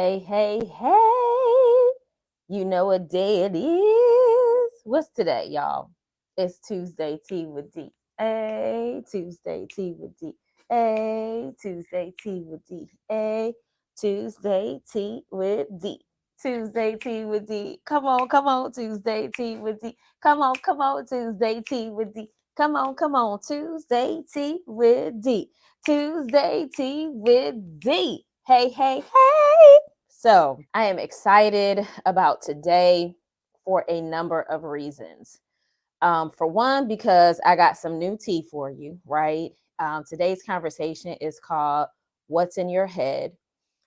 Hey, hey, hey. You know what day it is. What's today, y'all? It's Tuesday Tea with D. Hey, Tuesday Tea with D. Hey, Tuesday Tea with D. Hey, Tuesday Tea with D. Tuesday Tea with D. Come on, Tuesday Tea with D. Come on, Tuesday Tea with D. Come on, Tuesday Tea with D. Tuesday Tea with D. Hey, hey, hey. So I am excited about today for a number of reasons. For one, because I got some new tea for you, right? Today's conversation is called What's in Your Head?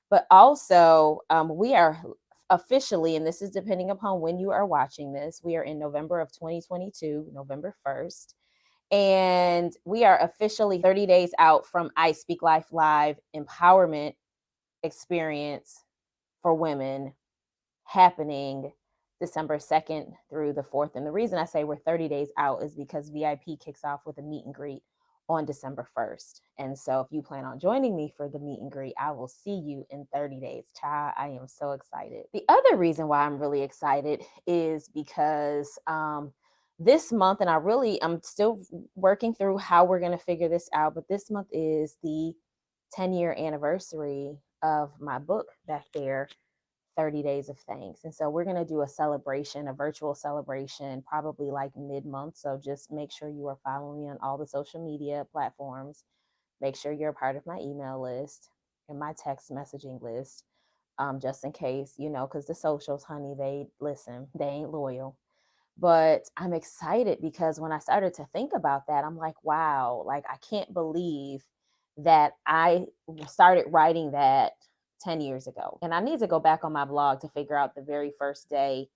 But also, we are officially, and this is depending upon when you are watching this, we are in November of 2022, November 1st. And we are officially 30 days out from iSpeaklife Live Empowerment Experience for Women happening December 2nd through the 4th. And the reason I say we're 30 days out is because VIP kicks off with a meet and greet on December 1st. And so if you plan on joining me for the meet and greet, I will see you in 30 days. Child, I am so excited. The other reason why I'm really excited is because this month, and I'm still working through how we're going to figure this out, but this month is the 10-year anniversary of my book back there, 30 Days of Thanks. And so we're going to do a celebration, a virtual celebration, probably like mid-month. So just make sure you are following me on all the social media platforms. Make sure you're a part of my email list and my text messaging list, just in case, because the socials, honey, they ain't loyal. But I'm excited because when I started to think about that, I'm like, wow, like I can't believe that I started writing that 10 years ago. And I need to go back on my blog to figure out the very first day,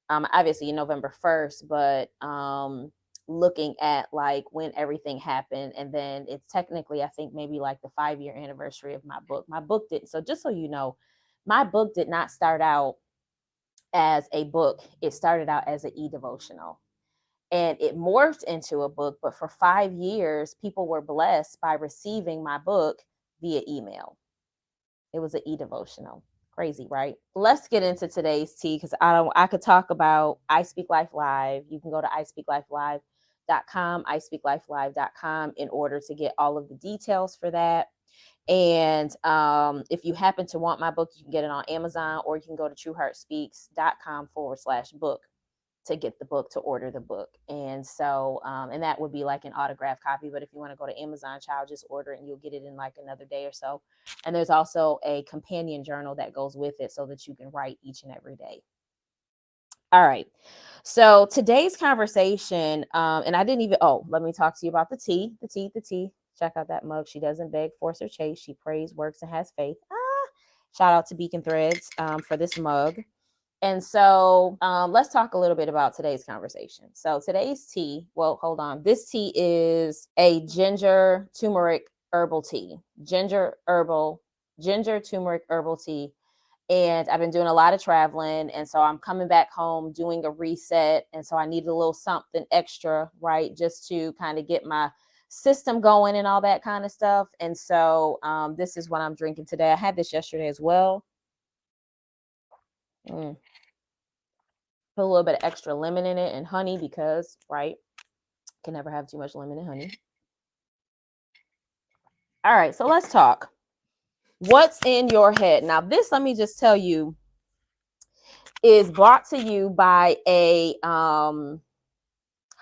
obviously November 1st, but looking at like when everything happened. And then it's technically, I think maybe like the 5-year anniversary of my book. My book didn't. So just so you know, my book did not start out as a book. It started out as an e-devotional. And it morphed into a book, but for 5 years, people were blessed by receiving my book via email. It was an e-devotional. Crazy, right? Let's get into today's tea because I could talk about iSpeaklife Live. You can go to iSpeaklifelive.com, iSpeaklifelive.com in order to get all of the details for that. And if you happen to want my book, you can get it on Amazon, or you can go to TrueheartSpeaks.com/book to get the book, to order the book. And so, and that would be like an autographed copy. But if you want to go to Amazon, child, just order it and you'll get it in like another day or so. And there's also a companion journal that goes with it so that you can write each and every day. All right. So today's conversation, and I didn't even, let me talk to you about the tea. Check out that mug. She doesn't beg, force, or chase. She prays, works, and has faith. Shout out to Beacon Threads for this mug. And so let's talk a little bit about today's conversation. So today's tea, well, hold on. This tea is a ginger turmeric herbal tea. Ginger turmeric herbal tea. And I've been doing a lot of traveling. And so I'm coming back home doing a reset. And so I need a little something extra, right? Just to kind of get my system going and all that kind of stuff. And so this is what I'm drinking today. I had this yesterday as well. Put a little bit of extra lemon in it and honey because, right, can never have too much lemon and honey. All right, so let's talk. What's in your head? Now, this, let me just tell you, is brought to you by a, how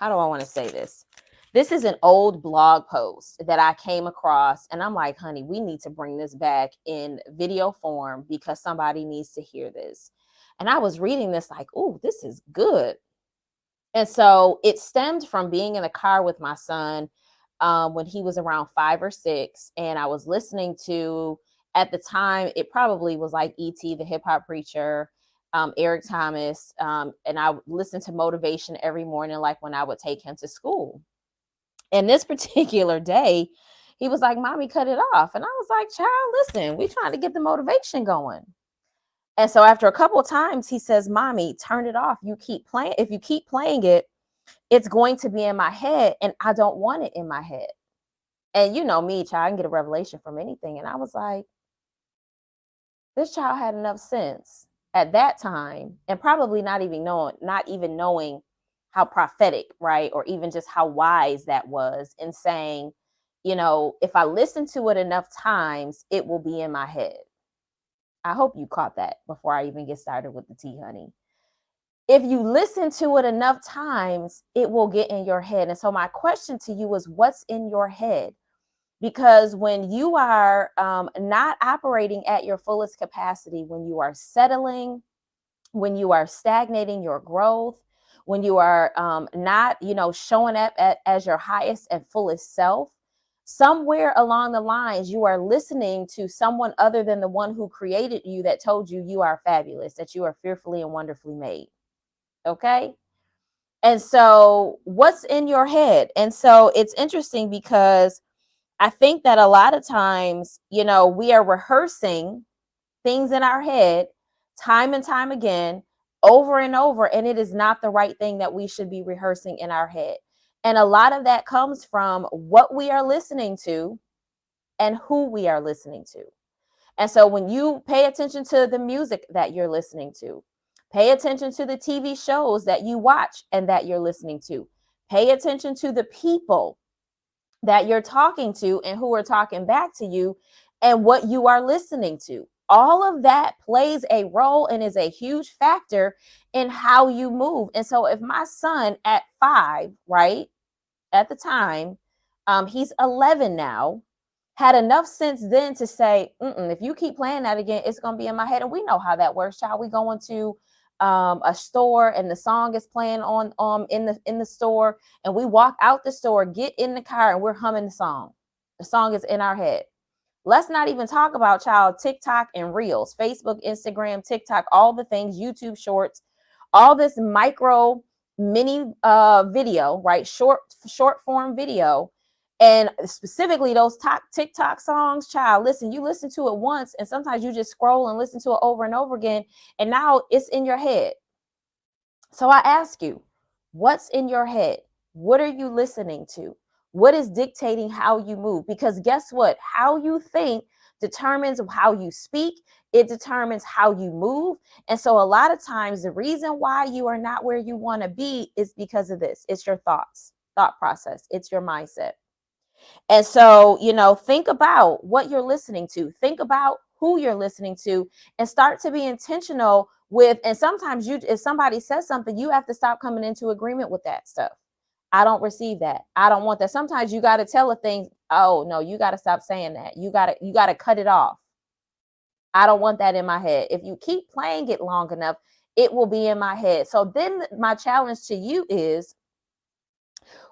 do I want to say this? This is an old blog post that I came across, and I'm like, honey, we need to bring this back in video form because somebody needs to hear this. And I was reading this like, oh, this is good. And so it stemmed from being in the car with my son when he was around 5 or 6. And I was listening to, at the time, it probably was like E.T., the hip hop preacher, Eric Thomas. And I listened to motivation every morning, like when I would take him to school. And this particular day, he was like, Mommy, cut it off. And I was like, child, listen, we're trying to get the motivation going. And so after a couple of times, he says, Mommy, turn it off. You keep playing. If you keep playing it, it's going to be in my head, and I don't want it in my head. And you know me, child, I can get a revelation from anything. And I was like, This child had enough sense at that time, and probably not even knowing how prophetic, right? Or even just how wise that was in saying, if I listen to it enough times, it will be in my head. I hope you caught that before I even get started with the tea, honey. If you listen to it enough times, it will get in your head. And so my question to you is, what's in your head? Because when you are not operating at your fullest capacity, when you are settling, when you are stagnating your growth, when you are not, showing up as your highest and fullest self, somewhere along the lines, you are listening to someone other than the one who created you, that told you you are fabulous, that you are fearfully and wonderfully made. Okay. And so what's in your head? And so it's interesting because I think that a lot of times, we are rehearsing things in our head time and time again, over and over, and it is not the right thing that we should be rehearsing in our head. And a lot of that comes from what we are listening to and who we are listening to. And so when you pay attention to the music that you're listening to, pay attention to the TV shows that you watch and that you're listening to, pay attention to the people that you're talking to and who are talking back to you and what you are listening to. All of that plays a role and is a huge factor in how you move. And so if my son at 5, right, at the time, he's 11 now, had enough sense then to say, if you keep playing that again, it's going to be in my head. And we know how that works, child. We go into a store and the song is playing on in the store, and we walk out the store, get in the car, and we're humming the song. The song is in our head. Let's not even talk about, child, TikTok and Reels, Facebook, Instagram, TikTok, all the things, YouTube Shorts, all this micro mini video, right? Short form video. And specifically those TikTok songs, child, listen, you listen to it once, and sometimes you just scroll and listen to it over and over again, and now it's in your head. So I ask you, what's in your head? What are you listening to? What is dictating how you move? Because guess what? How you think determines how you speak. It determines how you move. And so a lot of times the reason why you are not where you want to be is because of this. It's your thought process. It's your mindset. And so, think about what you're listening to. Think about who you're listening to, and start to be intentional with, and sometimes if somebody says something, you have to stop coming into agreement with that stuff. I don't receive that. I don't want that. Sometimes you got to tell a thing, oh no, you got to stop saying that. You got to cut it off. I don't want that in my head. If you keep playing it long enough, it will be in my head. So then my challenge to you is,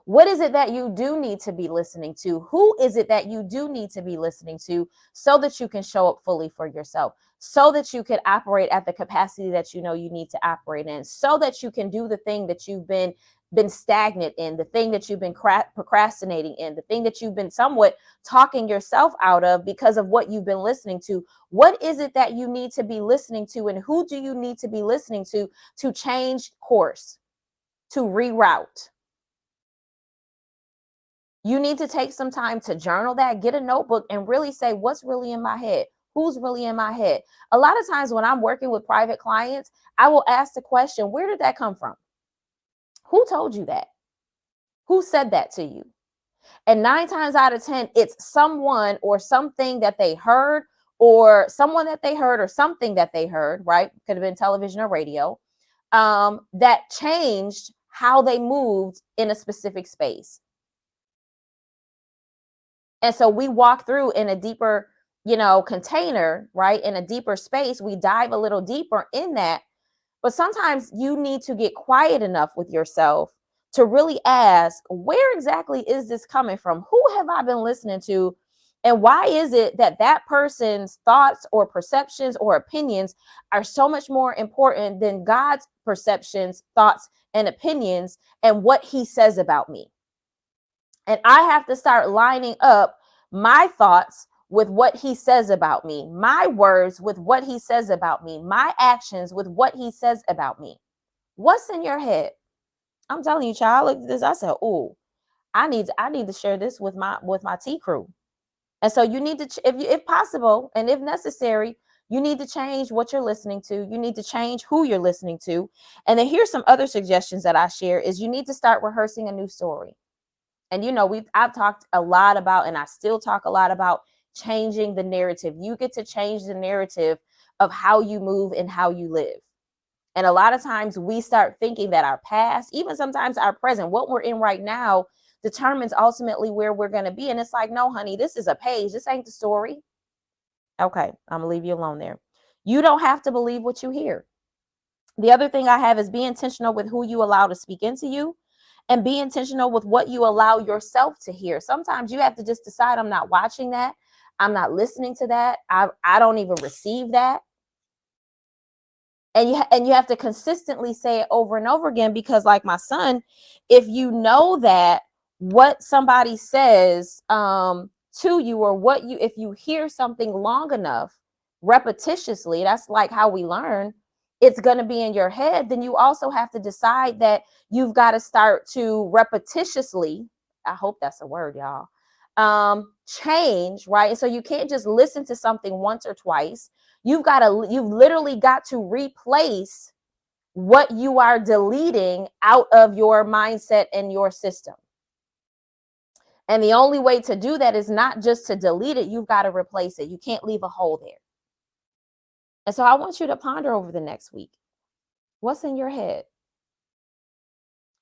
what is it that you do need to be listening to? Who is it that you do need to be listening to, so that you can show up fully for yourself, so that you can operate at the capacity that you need to operate in, so that you can do the thing that you've been stagnant in, the thing that you've been procrastinating in, the thing that you've been somewhat talking yourself out of because of what you've been listening to? What is it that you need to be listening to, and who do you need to be listening to change course, to reroute? You need to take some time to journal that, get a notebook, and really say, what's really in my head? Who's really in my head? A lot of times when I'm working with private clients, I will ask the question, where did that come from? Who told you that? Who said that to you? And 9 times out of 10, it's someone or something that they heard, or someone that they heard, or something that they heard, right? Could have been television or radio, that changed how they moved in a specific space. And so we walk through in a deeper, container, right? In a deeper space, we dive a little deeper in that. But sometimes you need to get quiet enough with yourself to really ask, where exactly is this coming from? Who have I been listening to? And why is it that that person's thoughts or perceptions or opinions are so much more important than God's perceptions, thoughts, and opinions, and what he says about me? And I have to start lining up my thoughts with what he says about me, my words with what he says about me, my actions with what he says about me. What's in your head? I'm telling you, child, look at this. I said, oh, I need to share this with my T crew. And so you need to, if possible, and if necessary, You need to change what you're listening to. You need to change who you're listening to. And then here's some other suggestions that I share is you need to start rehearsing a new story. And I've talked a lot about, and I still talk a lot about changing the narrative. You get to change the narrative of how you move and how you live. And a lot of times we start thinking that our past, even sometimes our present, what we're in right now, determines ultimately where we're going to be. And it's like, no, honey, this is a page. This ain't the story. Okay, I'm going to leave you alone there. You don't have to believe what you hear. The other thing I have is be intentional with who you allow to speak into you, and be intentional with what you allow yourself to hear. Sometimes you have to just decide, I'm not watching that. I'm not listening to that. I don't even receive that. And you have to consistently say it over and over again, because like my son, if you know that what somebody says to you, or if you hear something long enough, repetitiously, that's like how we learn, it's going to be in your head. Then you also have to decide that you've got to start to repetitiously, I hope that's a word, y'all, change, right? And so you can't just listen to something once or twice. You've literally got to replace what you are deleting out of your mindset and your system. And the only way to do that is not just to delete it, you've got to replace it. You can't leave a hole there. And so I want you to ponder over the next week. What's in your head?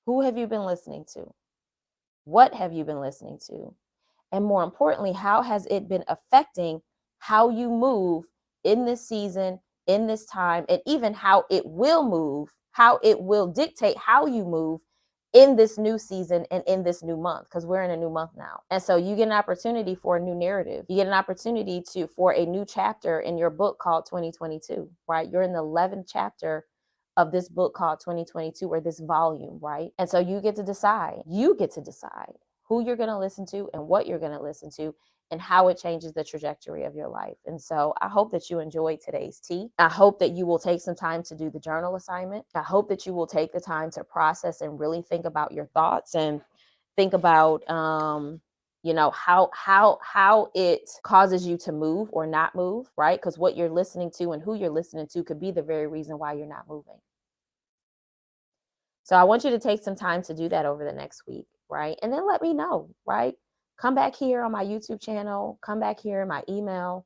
Who have you been listening to? What have you been listening to? And more importantly, how has it been affecting how you move in this season, in this time, and even how it will move, how it will dictate how you move in this new season and in this new month, because we're in a new month now. And so you get an opportunity for a new narrative. You get an opportunity for a new chapter in your book called 2022, right? You're in the 11th chapter of this book called 2022, or this volume, right? And so you get to decide who you're going to listen to and what you're going to listen to, and how it changes the trajectory of your life. And so I hope that you enjoyed today's tea. I hope that you will take some time to do the journal assignment. I hope that you will take the time to process and really think about your thoughts, and think about how it causes you to move or not move, right? Because what you're listening to and who you're listening to could be the very reason why you're not moving. So I want you to take some time to do that over the next week, right? And then let me know, right? Come back here on my YouTube channel, come back here in my email,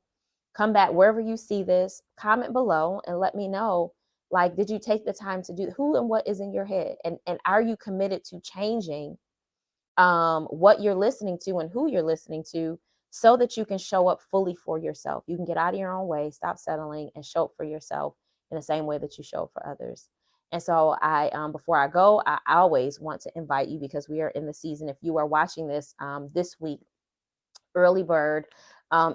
come back wherever you see this, comment below and let me know, like, did you take the time to do who and what is in your head? And are you committed to changing what you're listening to and who you're listening to, so that you can show up fully for yourself? You can get out of your own way, stop settling, and show up for yourself in the same way that you show up for others. And so before I go, I always want to invite you, because we are in the season. If you are watching this this week, early bird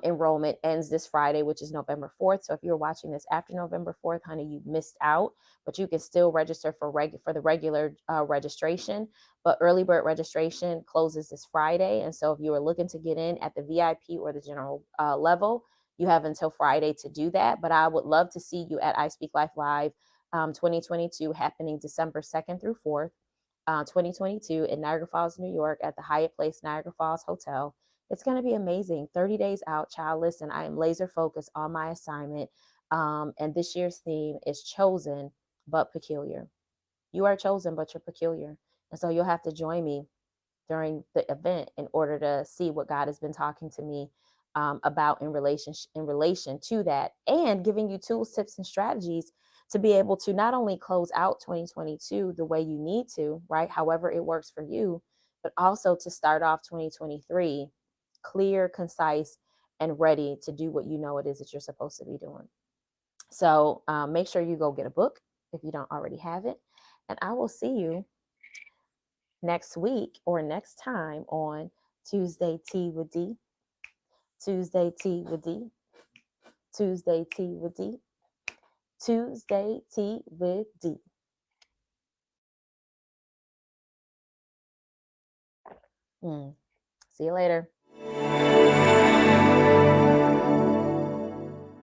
enrollment ends this Friday, which is November 4th. So if you're watching this after November 4th, honey, you missed out, but you can still register for the regular registration. But early bird registration closes this Friday. And so if you are looking to get in at the VIP or the general level, you have until Friday to do that. But I would love to see you at iSpeaklife Live 2022, happening December 2nd through 4th, 2022 in Niagara Falls, New York, at the Hyatt Place Niagara Falls Hotel. It's going to be amazing. 30 days out, child. Listen, I am laser focused on my assignment. And this year's theme is chosen but peculiar. You are chosen, but you're peculiar. And so you'll have to join me during the event in order to see what God has been talking to me about in relation to that, and giving you tools, tips, and strategies to be able to not only close out 2022 the way you need to, right? However it works for you, but also to start off 2023 clear, concise, and ready to do what you know it is that you're supposed to be doing. So make sure you go get a book if you don't already have it. And I will see you next week or next time on Tuesday Tea with D. Tuesday Tea with D. Tuesday Tea with D. Tuesday Tea with D. See you later.